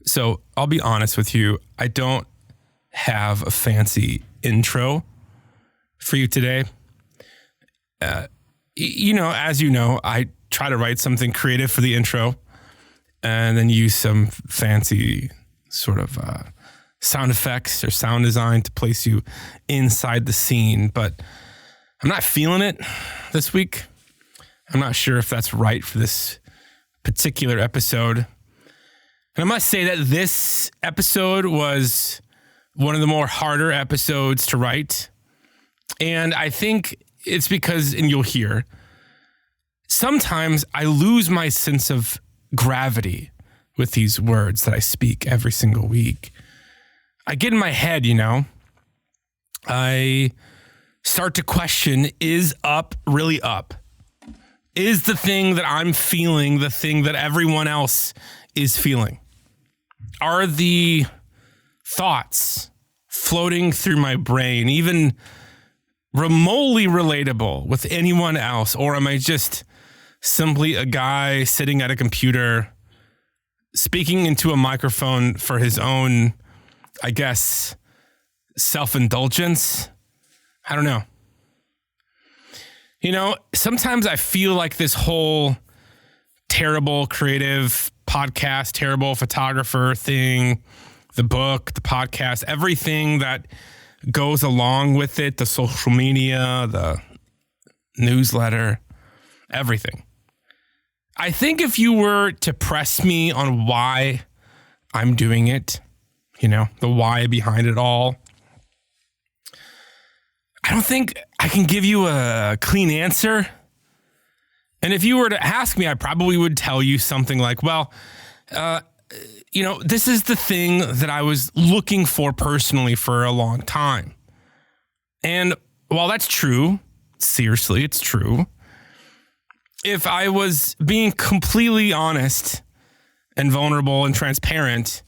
So I'll be honest with you. I don't have a fancy intro for you today. As you know, I try to write something creative for the intro and then use some fancy sort of sound effects or sound design to place you inside the scene. But I'm not feeling it this week. I'm not sure if that's right for this particular episode. And I must say that this episode was one of the more harder episodes to write. And I think it's because, and you'll hear, sometimes I lose my sense of gravity with these words that I speak every single week. I get in my head, I start to question, is up really up? Is the thing that I'm feeling the thing that everyone else is feeling? Are the thoughts floating through my brain even remotely relatable with anyone else? Or am I just simply a guy sitting at a computer speaking into a microphone for his own, I guess, self-indulgence? I don't know. Sometimes I feel like this whole terrible creative podcast, terrible photographer thing, the book, the podcast, everything that goes along with it, the social media, the newsletter, everything. I think if you were to press me on why I'm doing it, the why behind it all, I don't think I can give you a clean answer. And if you were to ask me, I probably would tell you something like, this is the thing that I was looking for personally for a long time. And while that's true, seriously, it's true. If I was being completely honest and vulnerable and transparent,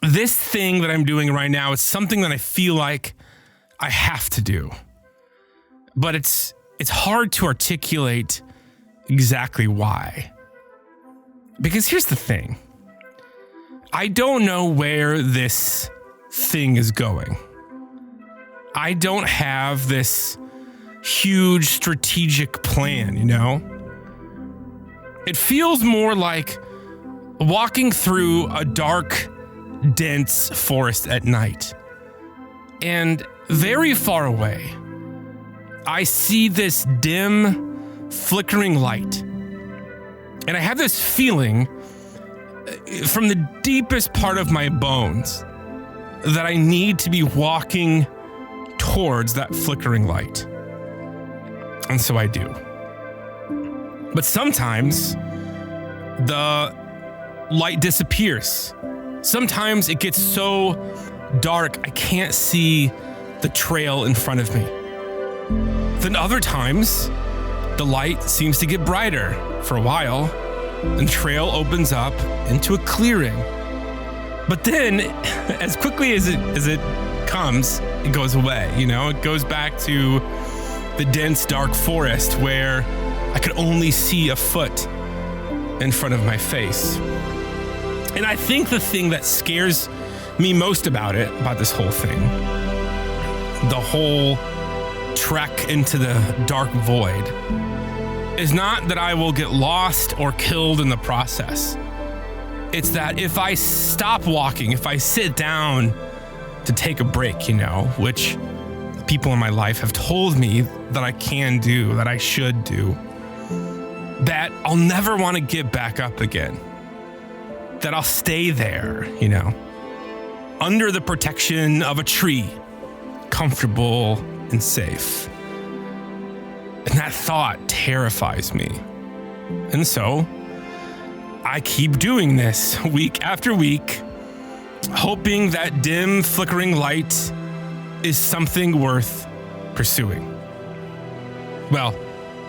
this thing that I'm doing right now is something that I feel like I have to do. But it's hard to articulate exactly why. Because here's the thing. I don't know where this thing is going. I don't have this huge strategic plan, It feels more like walking through a dark, dense forest at night. And very far away, I see this dim, flickering light. And I have this feeling from the deepest part of my bones that I need to be walking towards that flickering light. And so I do. But sometimes the light disappears. Sometimes it gets so dark I can't see the trail in front of me. Then other times, the light seems to get brighter for a while, and the trail opens up into a clearing. But then, as quickly as it comes, it goes away. It goes back to the dense, dark forest where I could only see a foot in front of my face. And I think the thing that scares me most about this whole thing, the whole trek into the dark void, is not that I will get lost or killed in the process. It's that if I stop walking, if I sit down to take a break, which people in my life have told me that I can do, that I should do, that I'll never want to get back up again. That I'll stay there, under the protection of a tree, comfortable and safe. And that thought terrifies me. And so I keep doing this week after week, hoping that dim, flickering light is something worth pursuing. Well,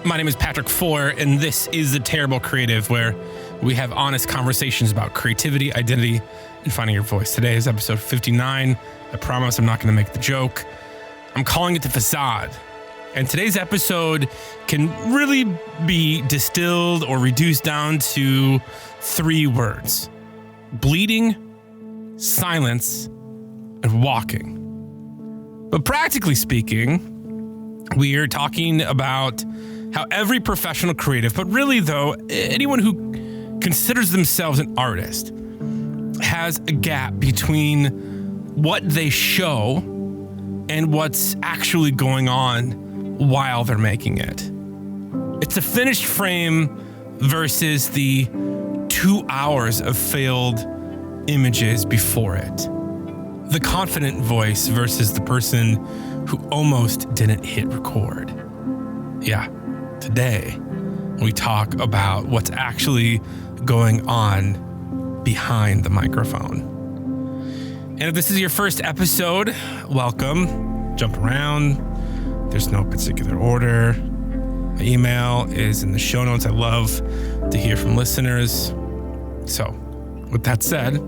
my name is Patrick Four, and this is The Terrible Creative, where we have honest conversations about creativity, identity, and finding your voice. Today is episode 59. I promise I'm not going to make the joke. I'm calling it The Facade. And today's episode can really be distilled or reduced down to 3 words: bleeding, silence, and walking. But practically speaking, we are talking about how every professional creative, but really though, anyone who considers themselves an artist, has a gap between what they show and what's actually going on while they're making it. It's a finished frame versus the 2 hours of failed images before it. The confident voice versus the person who almost didn't hit record. Yeah, today we talk about what's actually going on behind the microphone. And if this is your first episode, welcome. Jump around. There's no particular order. My email is in the show notes. I love to hear from listeners. So, with that said,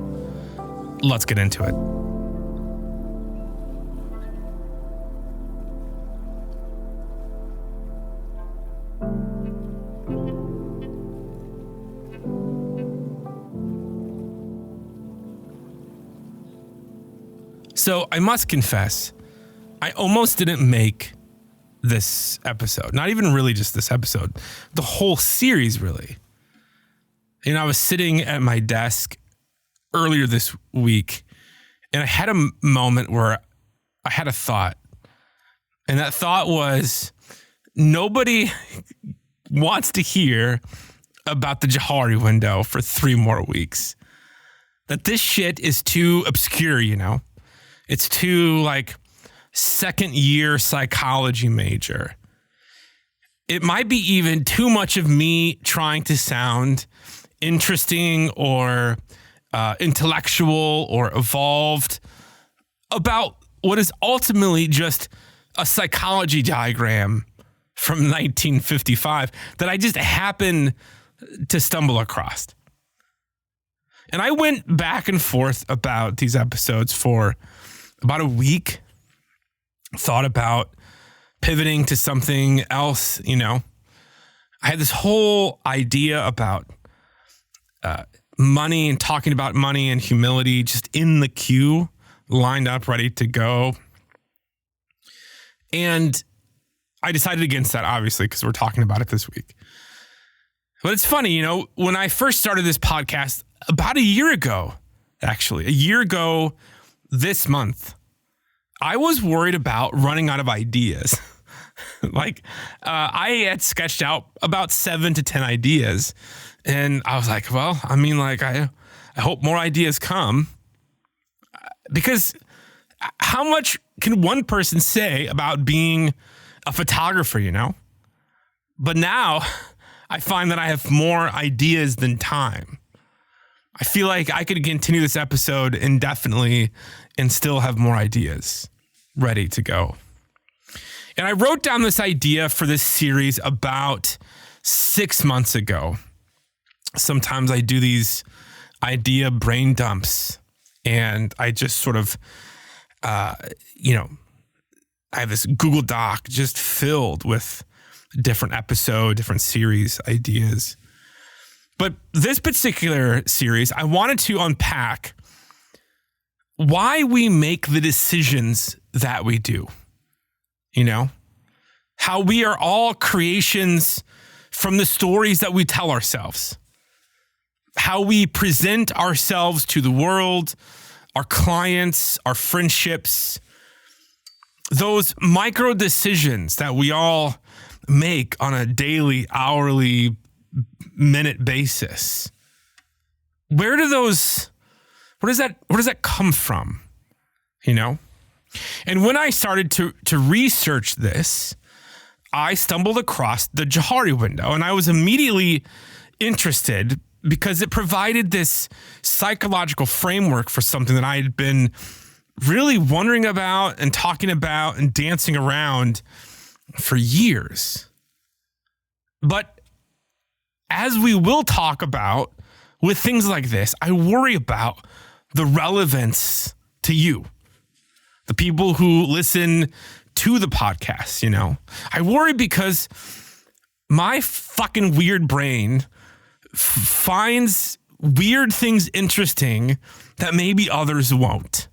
let's get into it. So I must confess, I almost didn't make this episode. Not even really just this episode. The whole series, really. You know, I was sitting at my desk earlier this week, and I had a moment where I had a thought. And that thought was, nobody wants to hear about the Johari Window for 3 more weeks. That this shit is too obscure, you know? It's too, like, second-year psychology major. It might be even too much of me trying to sound interesting or intellectual or evolved about what is ultimately just a psychology diagram from 1955 that I just happen to stumble across. And I went back and forth about these episodes for about a week, thought about pivoting to something else, you know. I had this whole idea about money and talking about money and humility just in the queue, lined up, ready to go. And I decided against that, obviously, because we're talking about it this week. But it's funny, you know, when I first started this podcast about a year ago this month, I was worried about running out of ideas. I had sketched out about 7 to 10 ideas. And I was like, well, I mean, like, I hope more ideas come. Because how much can one person say about being a photographer, you know? But now I find that I have more ideas than time. I feel like I could continue this episode indefinitely and still have more ideas ready to go. And I wrote down this idea for this series about 6 months ago. Sometimes I do these idea brain dumps and I just sort of, I have this Google Doc just filled with different episode, different series ideas. But this particular series, I wanted to unpack why we make the decisions that we do. You know, how we are all creations from the stories that we tell ourselves. How we present ourselves to the world, our clients, our friendships. Those micro decisions that we all make on a daily, hourly, minute basis. Where does that come from? You know? And when I started to research this, I stumbled across the Johari Window, and I was immediately interested because it provided this psychological framework for something that I had been really wondering about and talking about and dancing around for years. But as we will talk about with things like this, I worry about the relevance to you, the people who listen to the podcast, you know. I worry because my fucking weird brain finds weird things interesting that maybe others won't.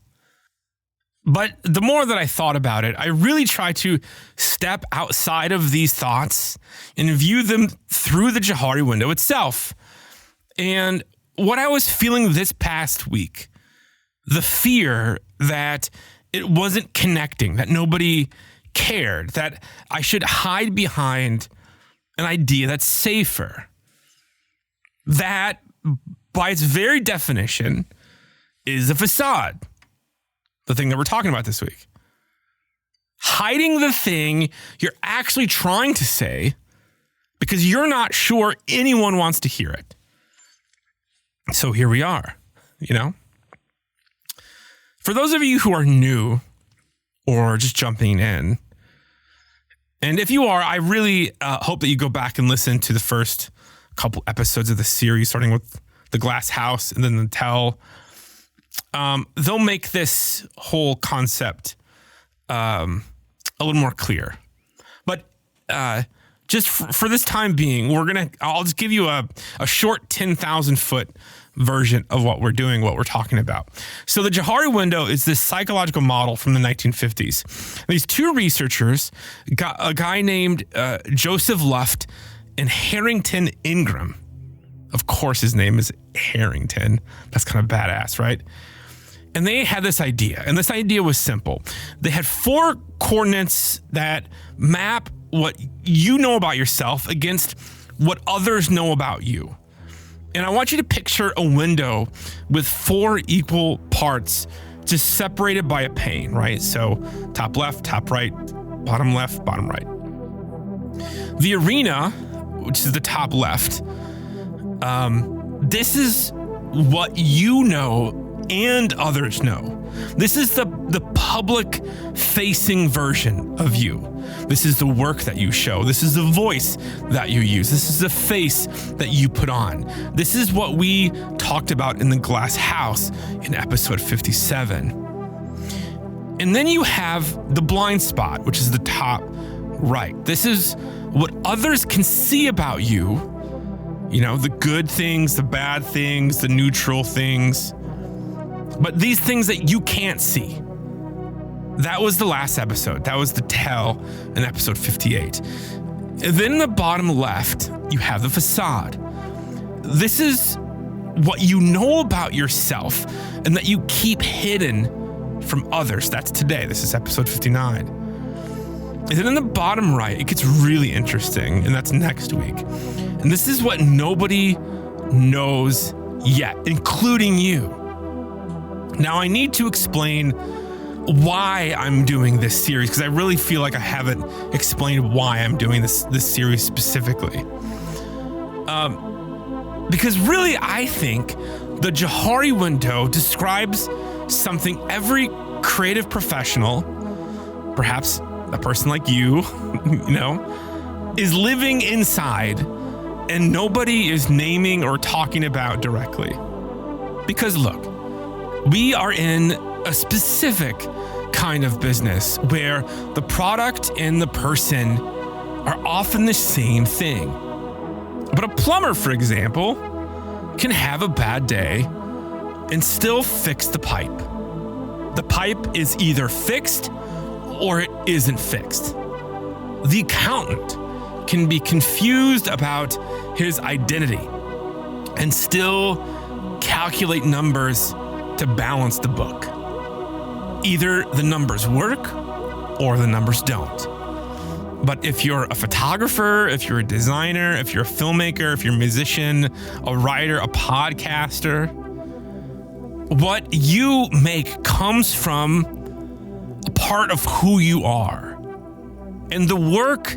But the more that I thought about it, I really tried to step outside of these thoughts and view them through the Johari window itself. And what I was feeling this past week, the fear that it wasn't connecting, that nobody cared, that I should hide behind an idea that's safer, that by its very definition is a facade. The thing that we're talking about this week. Hiding the thing you're actually trying to say because you're not sure anyone wants to hear it. So here we are, you know? For those of you who are new or just jumping in, and if you are, I really hope that you go back and listen to the first couple episodes of the series, starting with the glass house and then the tell. They'll make this whole concept a little more clear. But just for this time being, I'll just give you a short 10,000 foot version of what we're doing, what we're talking about. So the Johari window is this psychological model from the 1950s. These two researchers, a guy named Joseph Luft and Harrington Ingram. Of course, his name is Harrington. That's kind of badass, right? And they had this idea, and this idea was simple. They had 4 coordinates that map what you know about yourself against what others know about you. And I want you to picture a window with 4 equal parts just separated by a pane, right? So top left, top right, bottom left, bottom right. The arena, which is the top left, this is what you know and others know. This is the public facing version of you. This is the work that you show. This is the voice that you use. This is the face that you put on. This is what we talked about in the glass house in episode 57. And then you have the blind spot, which is the top right. This is what others can see about you. You know, the good things, the bad things, the neutral things. But these things that you can't see. That was the last episode. That was the tell in episode 58. And then in the bottom left, you have the facade. This is what you know about yourself and that you keep hidden from others. That's today. This is episode 59. And then in the bottom right, it gets really interesting, and that's next week. And this is what nobody knows yet, including you. Now, I need to explain why I'm doing this series, because I really feel like I haven't explained why I'm doing this series specifically. Because really, I think the Johari window describes something every creative professional, perhaps a person like you, you know, is living inside and nobody is naming or talking about directly. Because look, we are in a specific kind of business where the product and the person are often the same thing. But a plumber, for example, can have a bad day and still fix the pipe. The pipe is either fixed or it isn't fixed. The accountant can be confused about his identity and still calculate numbers to balance the book. Either the numbers work or the numbers don't. But if you're a photographer, if you're a designer, if you're a filmmaker, if you're a musician, a writer, a podcaster, what you make comes from a part of who you are. And the work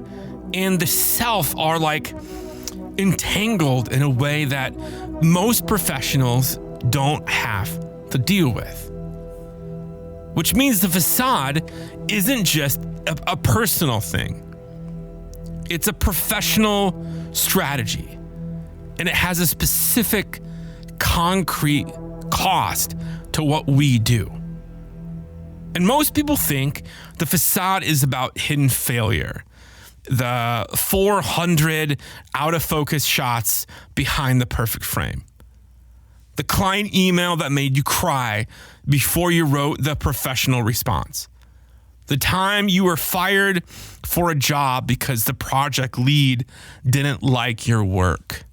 and the self are like entangled in a way that most professionals don't have to deal with. Which means the facade isn't just a personal thing. It's a professional strategy. And it has a specific, concrete cost to what we do. And most people think the facade is about hidden failure. The 400 out of focus shots behind the perfect frame. The client email that made you cry before you wrote the professional response. The time you were fired for a job because the project lead didn't like your work.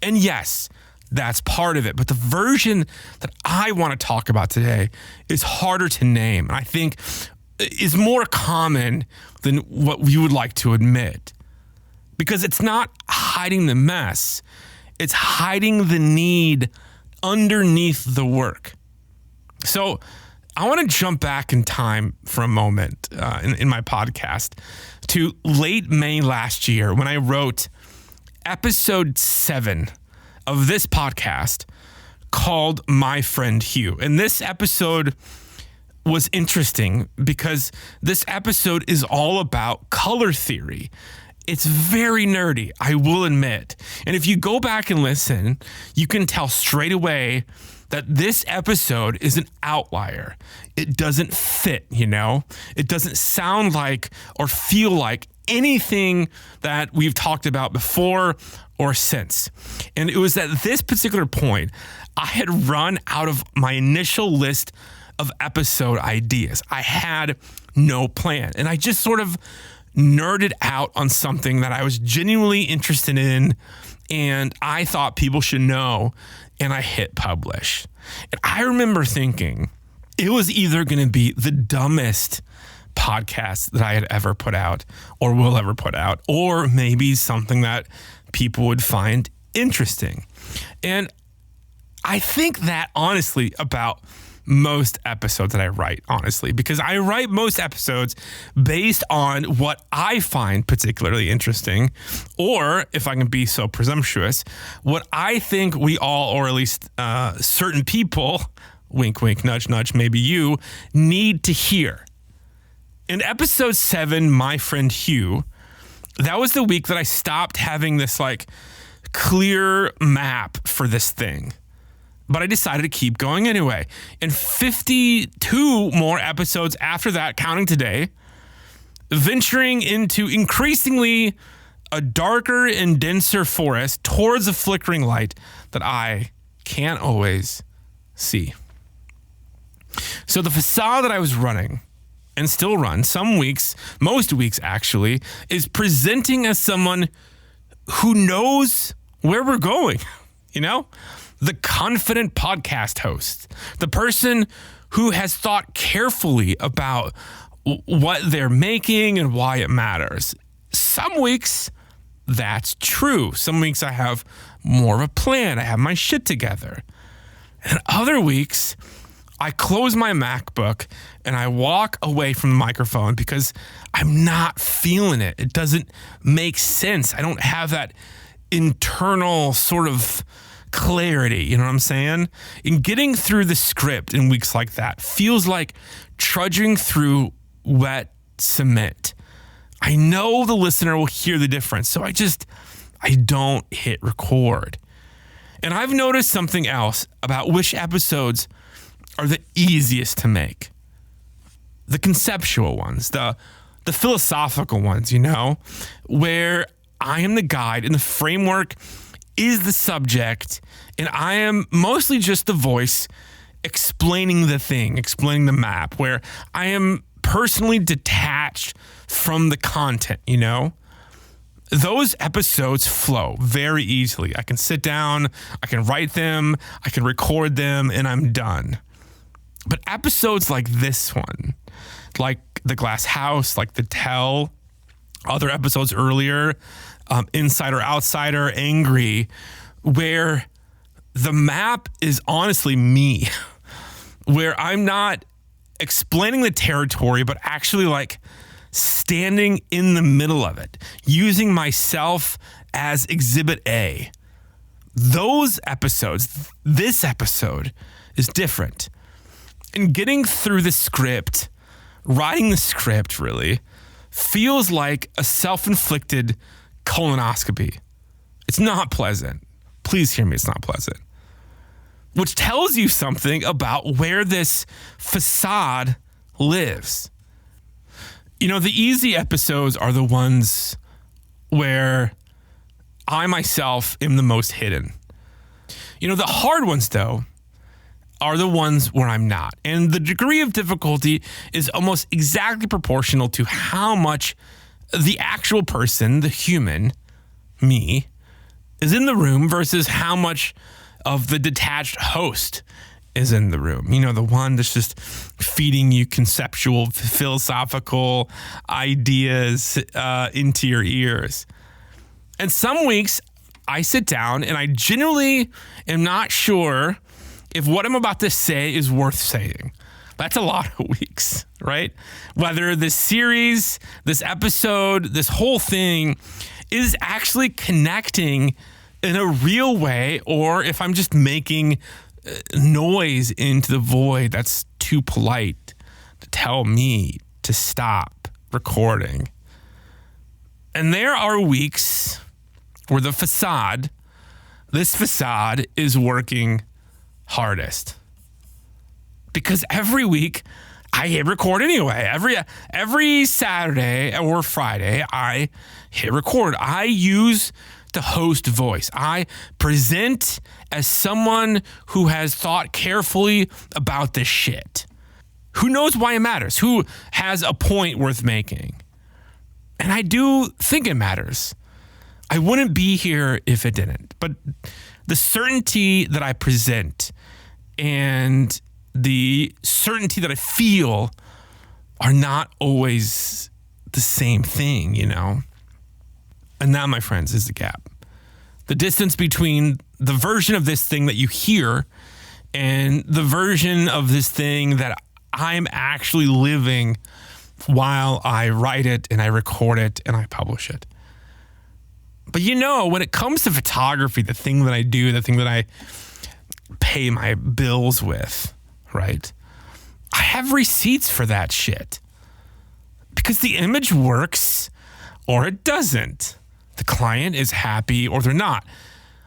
And yes, that's part of it. But the version that I want to talk about today is harder to name. And I think is more common than what we would like to admit. Because it's not hiding the mess. It's hiding the need underneath the work. So I want to jump back in time for a moment in my podcast to late May last year when I wrote episode 7 of this podcast called My Friend Hugh. And this episode was interesting because this episode is all about color theory. It's very nerdy, I will admit. And if you go back and listen, you can tell straight away that this episode is an outlier. It doesn't fit, It doesn't sound like or feel like anything that we've talked about before or since. And it was at this particular point, I had run out of my initial list of episode ideas. I had no plan. And I just sort of nerded out on something that I was genuinely interested in and I thought people should know, and I hit publish. And I remember thinking it was either going to be the dumbest podcast that I had ever put out or will ever put out, or maybe something that people would find interesting. And I think that honestly about most episodes that I write, honestly, because I write most episodes based on what I find particularly interesting, or if I can be so presumptuous, what I think we all, or at least certain people, wink, wink, nudge, nudge, maybe you, need to hear. In episode 7, My Friend Hugh, that was the week that I stopped having this clear map for this thing. But I decided to keep going anyway. And 52 more episodes after that, counting today, venturing into increasingly a darker and denser forest towards a flickering light that I can't always see. So the facade that I was running, and still run some weeks, most weeks actually, is presenting as someone who knows where we're going, The confident podcast host, the person who has thought carefully about what they're making and why it matters. Some weeks, that's true. Some weeks I have more of a plan. I have my shit together. And other weeks, I close my MacBook and I walk away from the microphone because I'm not feeling it. It doesn't make sense. I don't have that internal sort of clarity, you know what I'm saying? And getting through the script in weeks like that feels like trudging through wet cement. I know the listener will hear the difference, so I don't hit record. And I've noticed something else about which episodes are the easiest to make. The conceptual ones, the philosophical ones, where I am the guide and the framework is the subject, and I am mostly just the voice explaining the thing, explaining the map, where I am personally detached from the content, Those episodes flow very easily. I can sit down, I can write them, I can record them, and I'm done. But episodes like this one, like The Glass House, like The Tell, other episodes earlier, Insider, Outsider, Angry, where the map is honestly me, where I'm not explaining the territory, but actually standing in the middle of it, using myself as exhibit A. Those episodes, this episode is different. And getting through the script, writing the script really, feels like a self-inflicted colonoscopy. It's not pleasant. Please hear me, it's not pleasant. Which tells you something about where this facade lives. The easy episodes are the ones where I myself am the most hidden. The hard ones, though, are the ones where I'm not. And the degree of difficulty is almost exactly proportional to how much the actual person, the human, me, is in the room versus how much of the detached host is in the room. The one that's just feeding you conceptual, philosophical ideas into your ears. And some weeks I sit down and I genuinely am not sure if what I'm about to say is worth saying. That's a lot of weeks, right? Whether this series, this episode, this whole thing is actually connecting in a real way, or if I'm just making noise into the void that's too polite to tell me to stop recording. And there are weeks where this facade is working hardest. Because every week I hit record anyway. Every Saturday or Friday I hit record. I use the host voice. I present as someone who has thought carefully about this shit. Who knows why it matters? Who has a point worth making? And I do think it matters. I wouldn't be here if it didn't. But the certainty that I present and the certainty that I feel are not always the same thing, And that, my friends, is the gap. The distance between the version of this thing that you hear and the version of this thing that I'm actually living while I write it and I record it and I publish it. But when it comes to photography, the thing that I do, the thing that I pay my bills with, right? I have receipts for that shit. Because the image works or it doesn't. The client is happy or they're not.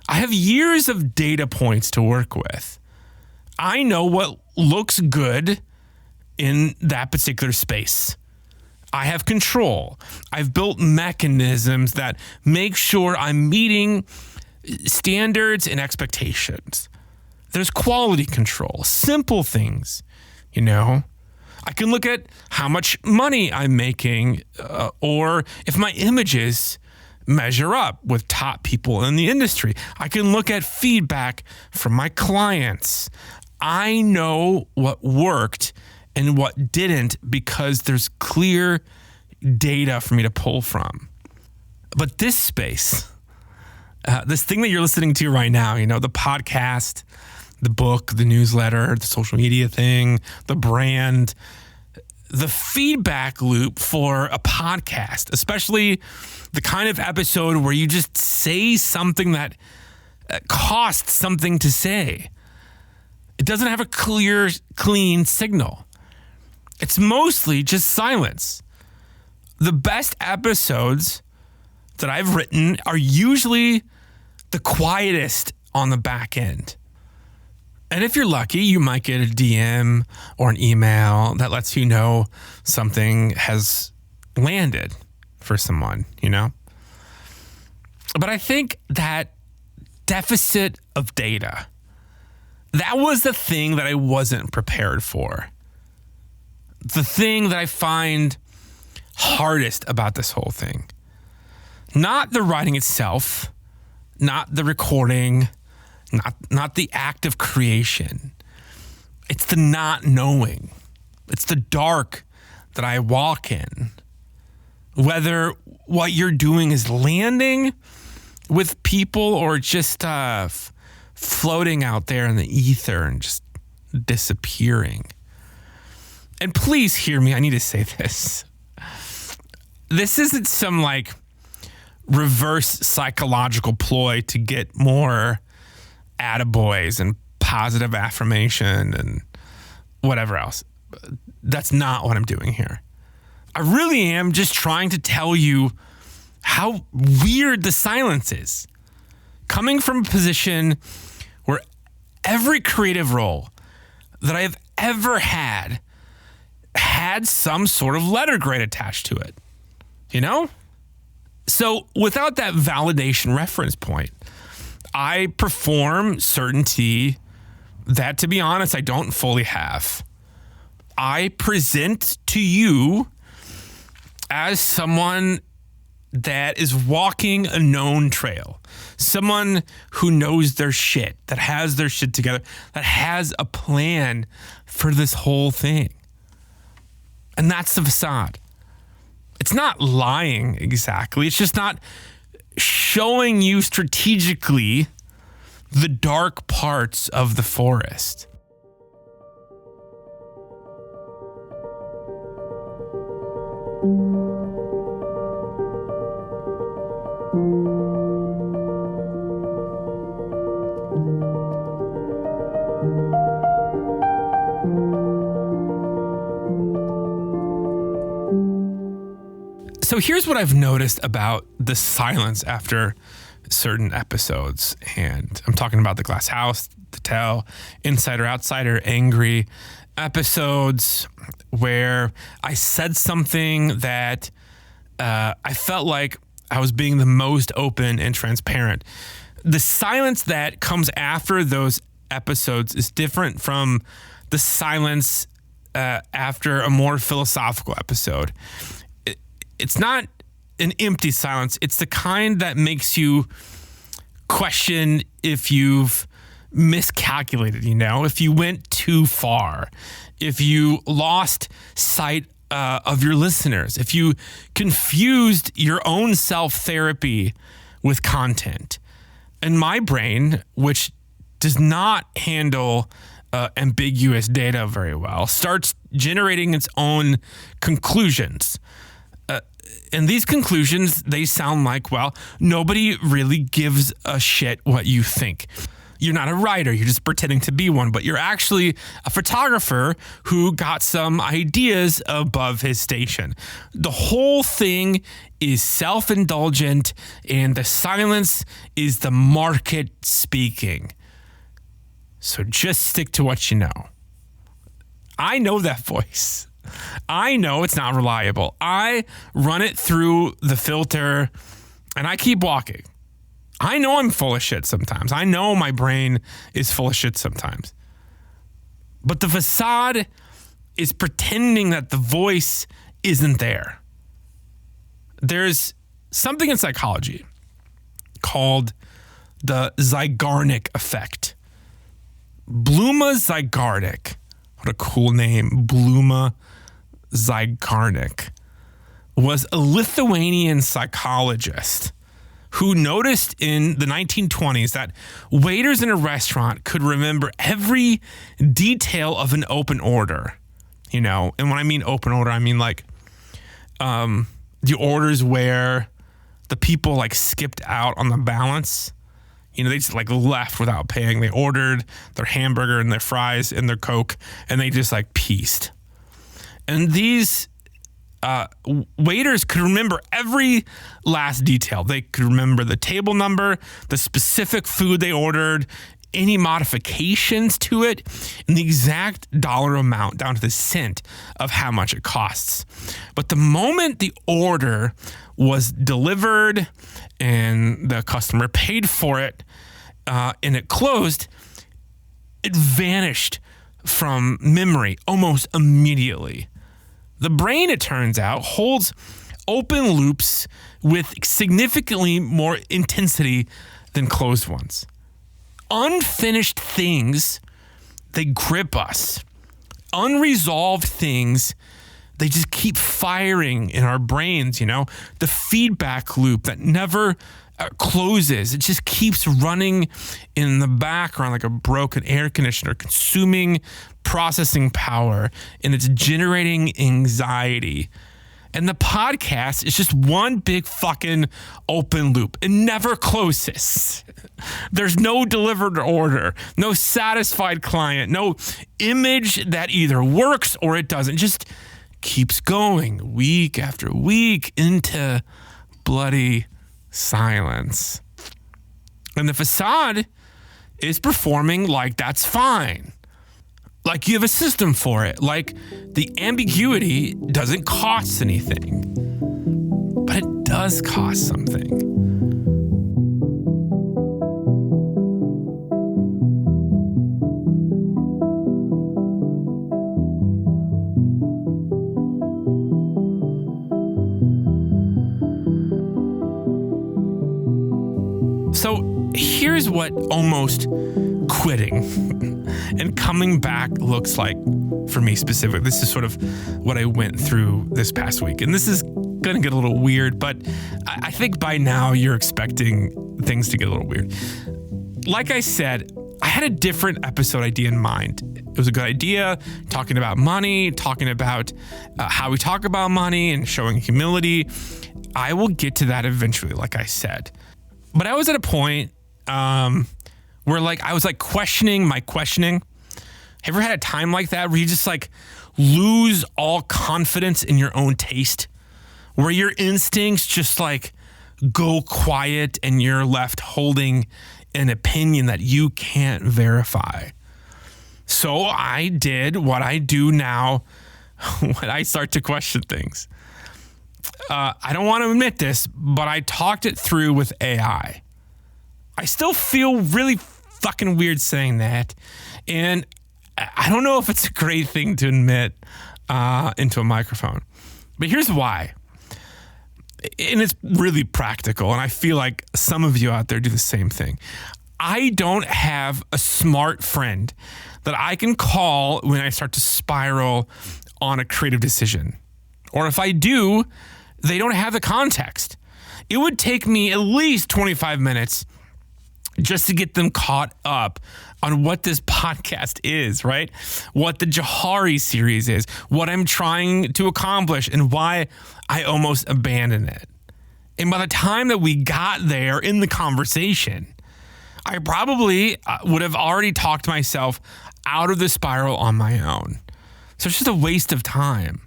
I have years of data points to work with. I know what looks good in that particular space. I have control. I've built mechanisms that make sure I'm meeting standards and expectations. There's quality control, simple things, I can look at how much money I'm making or if my images measure up with top people in the industry. I can look at feedback from my clients. I know what worked and what didn't because there's clear data for me to pull from. But this space, this thing that you're listening to right now, the podcast, the book, the newsletter, the social media thing, the brand, the feedback loop for a podcast, especially the kind of episode where you just say something that costs something to say. It doesn't have a clear, clean signal. It's mostly just silence. The best episodes that I've written are usually the quietest on the back end. And if you're lucky, you might get a DM or an email that lets you know something has landed for someone, But I think that deficit of data, that was the thing that I wasn't prepared for. The thing that I find hardest about this whole thing. Not the writing itself, not the recording, not the act of creation. It's the not knowing. It's the dark that I walk in. Whether what you're doing is landing with people or just floating out there in the ether and just disappearing. And please hear me, I need to say this. This isn't some reverse psychological ploy to get more attaboys and positive affirmation and whatever else. That's not what I'm doing here. I really am just trying to tell you how weird the silence is. Coming from a position where every creative role that I have ever had some sort of letter grade attached to it. So without that validation reference point, I perform certainty that, to be honest, I don't fully have. I present to you as someone that is walking a known trail, someone who knows their shit, that has their shit together, that has a plan for this whole thing. And that's the facade. It's not lying exactly. It's just not showing you strategically the dark parts of the forest. So here's what I've noticed about the silence after certain episodes. And I'm talking about the Glass House, the Tell, Insider, Outsider, Angry episodes where I said something that I felt like I was being the most open and transparent. The silence that comes after those episodes is different from the silence after a more philosophical episode. It's not an empty silence. It's the kind that makes you question if you've miscalculated, if you went too far, if you lost sight of your listeners, if you confused your own self-therapy with content. And my brain, which does not handle ambiguous data very well, starts generating its own conclusions. And these conclusions, they sound like, well, nobody really gives a shit what you think. You're not a writer, you're just pretending to be one, but you're actually a photographer who got some ideas above his station. The whole thing is self-indulgent, and the silence is the market speaking. So just stick to what you know. I know that voice. I know it's not reliable. I run it through the filter and I keep walking. I know I'm full of shit sometimes. I know my brain is full of shit sometimes. But the facade is pretending that the voice isn't there. There's something in psychology called the Zeigarnik effect. Bluma Zeigarnik. What a cool name. Bluma Zeigarnik was a Lithuanian psychologist who noticed in the 1920s that waiters in a restaurant could remember every detail of an open order. And when I mean open order, I mean like the orders where the people skipped out on the balance. They just left without paying. They ordered their hamburger and their fries and their Coke, and they just pieced. And these waiters could remember every last detail. They could remember the table number, the specific food they ordered, any modifications to it, and the exact dollar amount down to the cent of how much it costs. But the moment the order was delivered and the customer paid for it and it closed, it vanished from memory almost immediately. The brain, it turns out, holds open loops with significantly more intensity than closed ones. Unfinished things, they grip us. Unresolved things, they just keep firing in our brains, The feedback loop that never closes. It just keeps running in the background like a broken air conditioner, consuming processing power, and it's generating anxiety. And the podcast is just one big fucking open loop. It never closes. There's no delivered order, no satisfied client, no image that either works or it doesn't. It just keeps going week after week into bloody silence. And the facade is performing like that's fine. Like you have a system for it. Like the ambiguity doesn't cost anything. But it does cost something. here's what almost quitting and coming back looks like for me specifically. This is sort of what I went through this past week. And this is going to get a little weird, but I think by now you're expecting things to get a little weird. Like I said, I had a different episode idea in mind. It was a good idea, talking about money, talking about how we talk about money and showing humility. I will get to that eventually, like I said. But I was at a point where I was questioning my questioning. Have you ever had a time like that where you just lose all confidence in your own taste? Where your instincts just go quiet and you're left holding an opinion that you can't verify. So I did what I do now when I start to question things. I don't want to admit this, but I talked it through with AI. I still feel really fucking weird saying that. And I don't know if it's a great thing to admit into a microphone. But here's why. And it's really practical. And I feel like some of you out there do the same thing. I don't have a smart friend that I can call when I start to spiral on a creative decision. Or if I do, they don't have the context. It would take me at least 25 minutes just to get them caught up on what this podcast is, right? What the Johari series is, what I'm trying to accomplish, and why I almost abandoned it. And by the time that we got there in the conversation, I probably would have already talked myself out of the spiral on my own. So it's just a waste of time.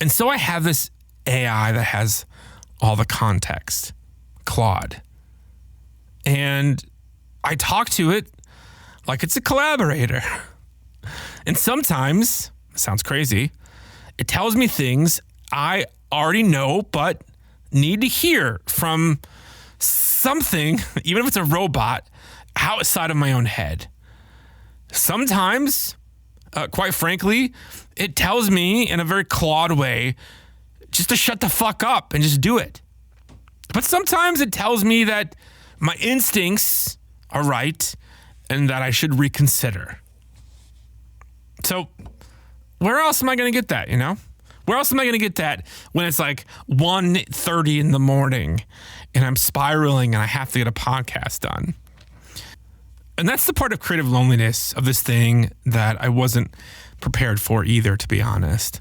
And so I have this AI that has all the context, Claude. And I talk to it like it's a collaborator. And sometimes, it sounds crazy, it tells me things I already know but need to hear from something, even if it's a robot, outside of my own head. Sometimes, quite frankly, it tells me in a very Claude way just to shut the fuck up and just do it. But sometimes it tells me that my instincts are right and that I should reconsider. So where else am I going to get that, you know? Where else am I going to get that when it's 1:30 in the morning and I'm spiraling and I have to get a podcast done? And that's the part of creative loneliness of this thing that I wasn't prepared for either, to be honest.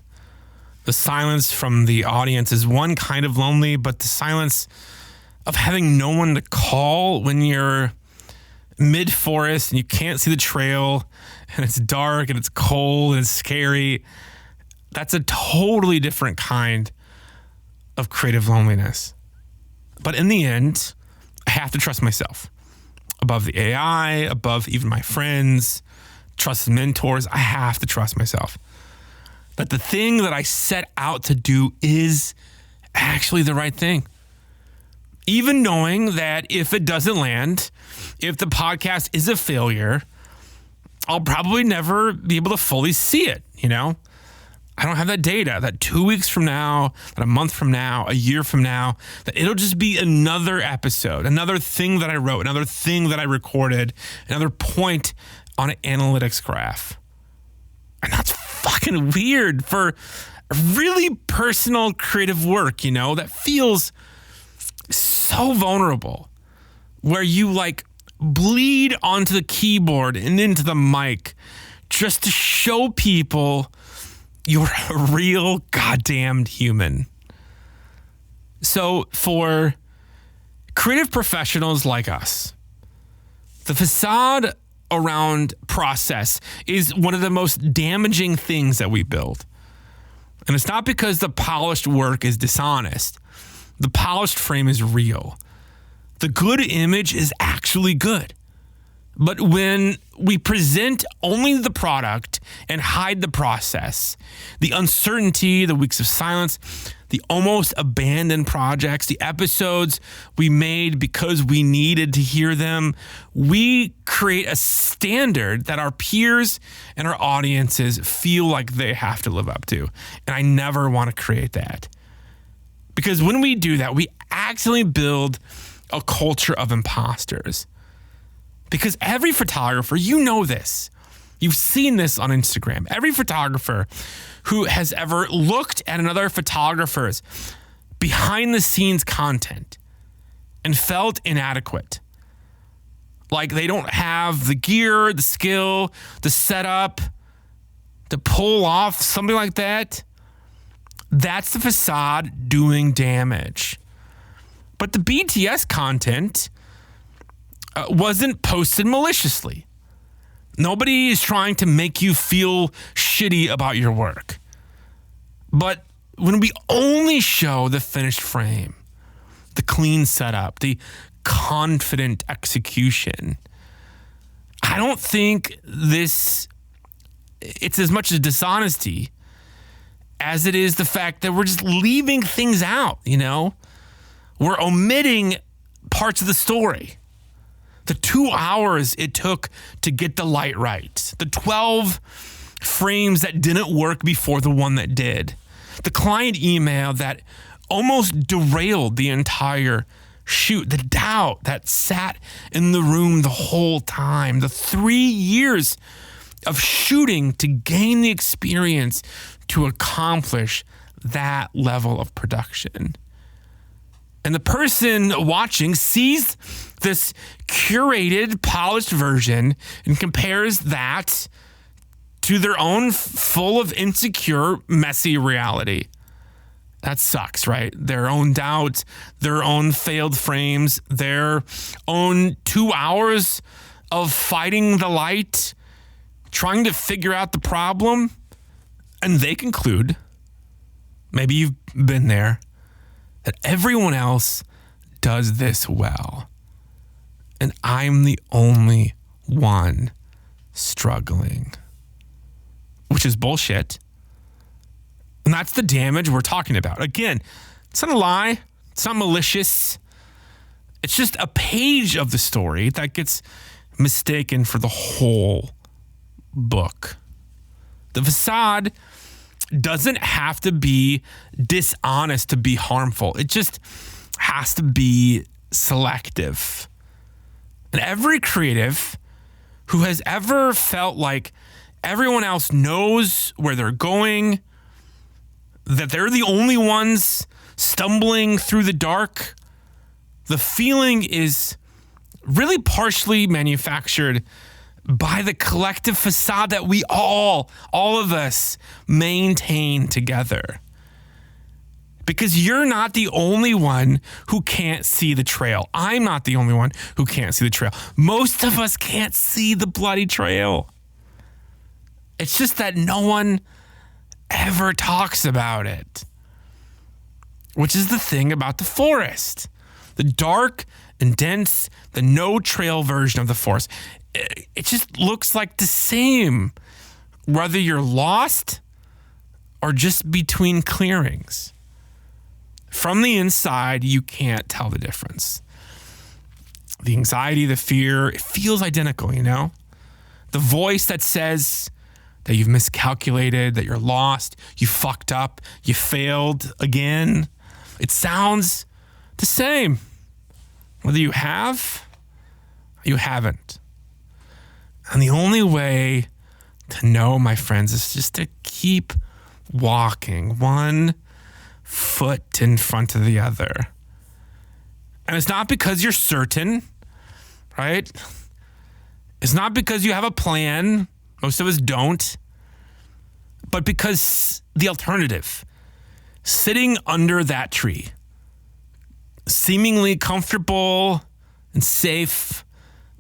The silence from the audience is one kind of lonely, but the silence of having no one to call when you're mid-forest and you can't see the trail and it's dark and it's cold and it's scary, that's a totally different kind of creative loneliness. But in the end, I have to trust myself. Above the AI, above even my friends, trusted mentors, I have to trust myself. That the thing that I set out to do is actually the right thing. Even knowing that if it doesn't land, if the podcast is a failure, I'll probably never be able to fully see it, you know? I don't have that data that 2 weeks from now, that a month from now, a year from now, that it'll just be another episode, another thing that I wrote, another thing that I recorded, another point on an analytics graph. And that's fucking weird for really personal creative work, you know, that feels so vulnerable, where you bleed onto the keyboard and into the mic just to show people you're a real goddamned human. So for creative professionals like us, the facade around process is one of the most damaging things that we build. And it's not because the polished work is dishonest. The polished frame is real. The good image is actually good. But when we present only the product and hide the process, the uncertainty, the weeks of silence, the almost abandoned projects, the episodes we made because we needed to hear them, we create a standard that our peers and our audiences feel like they have to live up to. And I never want to create that. Because when we do that, we accidentally build a culture of imposters. Because every photographer, you know this, you've seen this on Instagram. Every photographer who has ever looked at another photographer's behind the scenes content and felt inadequate, like they don't have the gear, the skill, the setup to pull off something like that, that's the facade doing damage. But the BTS content wasn't posted maliciously. Nobody is trying to make you feel shitty about your work. But when we only show the finished frame, the clean setup, the confident execution, I don't think it's as much a dishonesty as it is the fact that we're just leaving things out, you know? We're omitting parts of the story. The 2 hours it took to get the light right. The 12 frames that didn't work before the one that did. The client email that almost derailed the entire shoot. The doubt that sat in the room the whole time. The 3 years of shooting to gain the experience to accomplish that level of production. And the person watching sees this curated, polished version and compares that to their own full of insecure, messy reality. That sucks, right? Their own doubts, their own failed frames, their own 2 hours of fighting the light, trying to figure out the problem. And they conclude, maybe you've been there, that everyone else does this well. And I'm the only one struggling. Which is bullshit. And that's the damage we're talking about. Again, it's not a lie. It's not malicious. It's just a page of the story that gets mistaken for the whole book. The facade doesn't have to be dishonest to be harmful. It just has to be selective. And every creative who has ever felt like everyone else knows where they're going, that they're the only ones stumbling through the dark, the feeling is really partially manufactured by the collective facade that we all of us maintain together. Because you're not the only one who can't see the trail. I'm not the only one who can't see the trail. Most of us can't see the bloody trail. It's just that no one ever talks about it. Which is the thing about the forest. The dark and dense, the no trail version of the forest. It just looks like the same, whether you're lost or just between clearings. From the inside, you can't tell the difference. The anxiety, the fear, it feels identical, you know? The voice that says that you've miscalculated, that you're lost, you fucked up, you failed again. It sounds the same. Whether you have or you haven't. And the only way to know, my friends, is just to keep walking one foot in front of the other. And it's not because you're certain, right? It's not because you have a plan. Most of us don't. But because the alternative, sitting under that tree, seemingly comfortable and safe,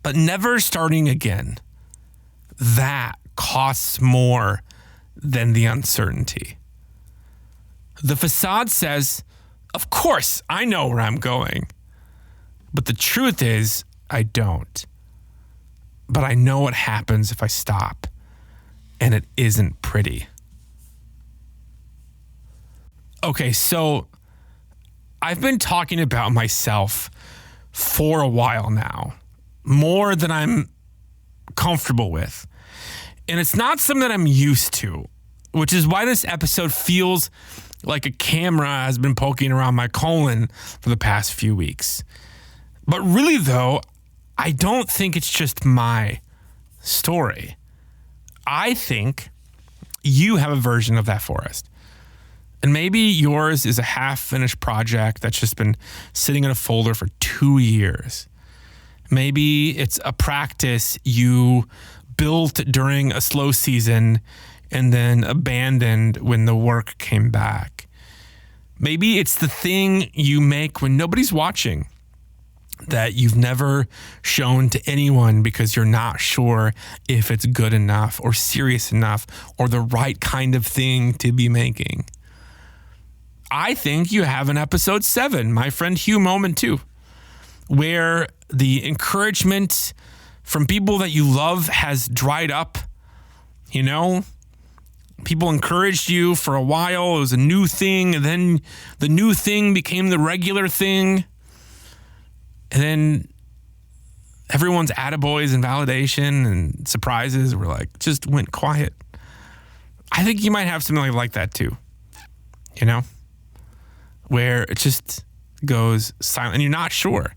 but never starting again, that costs more than the uncertainty. The facade says, of course, I know where I'm going. But the truth is, I don't. But I know what happens if I stop. And it isn't pretty. Okay, so I've been talking about myself for a while now. More than I'm comfortable with. And it's not something that I'm used to, which is why this episode feels like a camera has been poking around my colon for the past few weeks. But really, though, I don't think it's just my story. I think you have a version of that forest. And maybe yours is a half-finished project that's just been sitting in a folder for 2 years. Maybe it's a practice you built during a slow season and then abandoned when the work came back. Maybe it's the thing you make when nobody's watching that you've never shown to anyone because you're not sure if it's good enough or serious enough or the right kind of thing to be making. I think you have an episode 7, My Friend Hugh moment too, where the encouragement from people that you love has dried up. You know, people encouraged you for a while. It was a new thing. And then the new thing became the regular thing. And then everyone's attaboys and validation and surprises were like, just went quiet. I think you might have something like that too, you know, where it just goes silent and you're not sure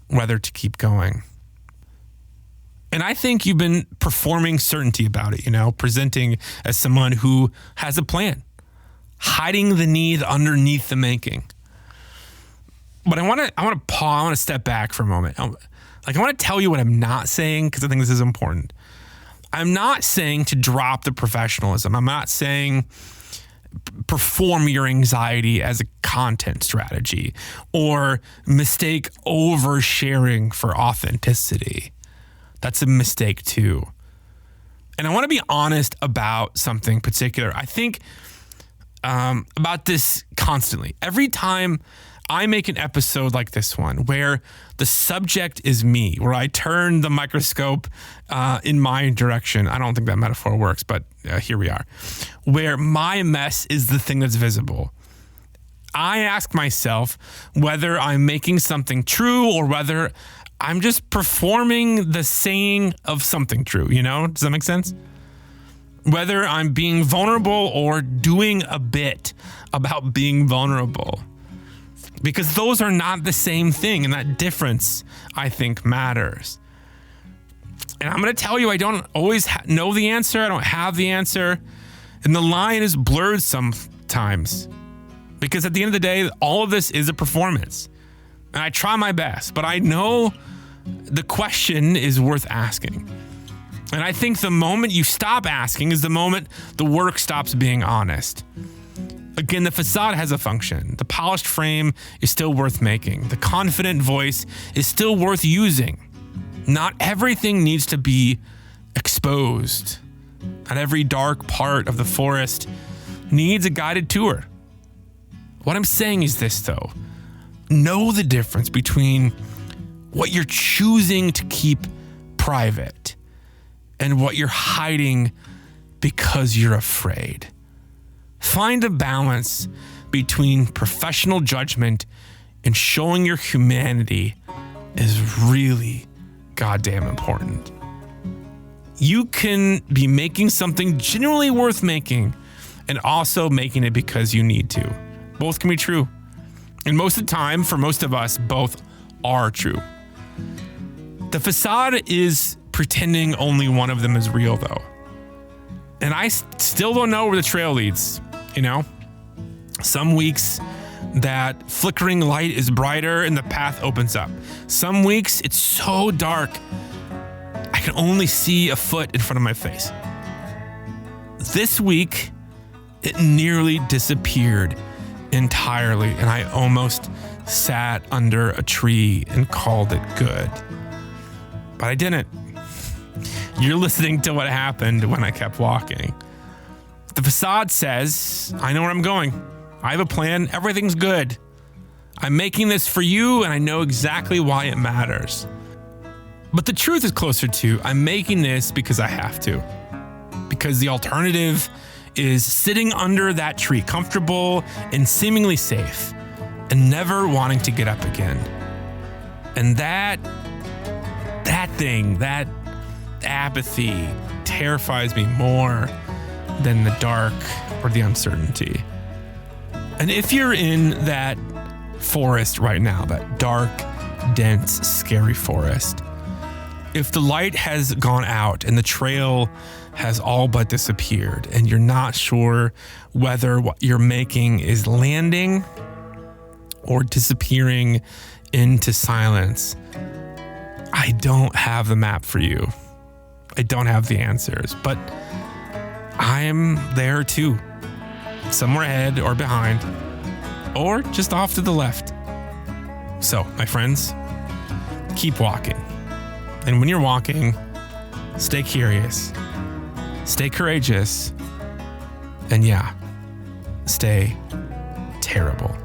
whether to keep going. And I think you've been performing certainty about it, you know, presenting as someone who has a plan, hiding the need underneath the making. But I want to pause. I want to step back for a moment. I want to tell you what I'm not saying because I think this is important. I'm not saying to drop the professionalism. I'm not saying perform your anxiety as a content strategy or mistake oversharing for authenticity. That's a mistake too. And I want to be honest about something particular. I think about this constantly. Every time I make an episode like this one where the subject is me, where I turn the microscope in my direction. I don't think that metaphor works, but here we are. Where my mess is the thing that's visible. I ask myself whether I'm making something true or whether I'm just performing the saying of something true, you know? Does that make sense? Whether I'm being vulnerable or doing a bit about being vulnerable. Because those are not the same thing, and that difference, I think, matters. And I'm going to tell you, I don't always know the answer. I don't have the answer. And the line is blurred sometimes. Because at the end of the day, all of this is a performance. And I try my best, but I know the question is worth asking. And I think the moment you stop asking is the moment the work stops being honest. Again, the facade has a function. The polished frame is still worth making. The confident voice is still worth using. Not everything needs to be exposed. Not every dark part of the forest needs a guided tour. What I'm saying is this, though. Know the difference between what you're choosing to keep private and what you're hiding because you're afraid. Find a balance between professional judgment and showing your humanity is really goddamn important. You can be making something genuinely worth making and also making it because you need to. Both can be true. And most of the time, for most of us, both are true. The facade is pretending only one of them is real, though. And I still don't know where the trail leads, you know? Some weeks that flickering light is brighter and the path opens up. Some weeks it's so dark, I can only see a foot in front of my face. This week, it nearly disappeared entirely, and I almost sat under a tree and called it good. But I didn't. You're listening to what happened when I kept walking. The facade says, I know where I'm going. I have a plan. Everything's good. I'm making this for you, and I know exactly why it matters. But the truth is closer to, I'm making this because I have to. Because the alternative is sitting under that tree, comfortable and seemingly safe, and never wanting to get up again. And that apathy terrifies me more than the dark or the uncertainty. And if you're in that forest right now, that dark, dense, scary forest. If the light has gone out and the trail has all but disappeared, and you're not sure whether what you're making is landing or disappearing into silence, I don't have the map for you. I don't have the answers, but I'm there too. Somewhere ahead or behind, or just off to the left. So, my friends, keep walking. And when you're walking, stay curious, stay courageous, and yeah, stay terrible.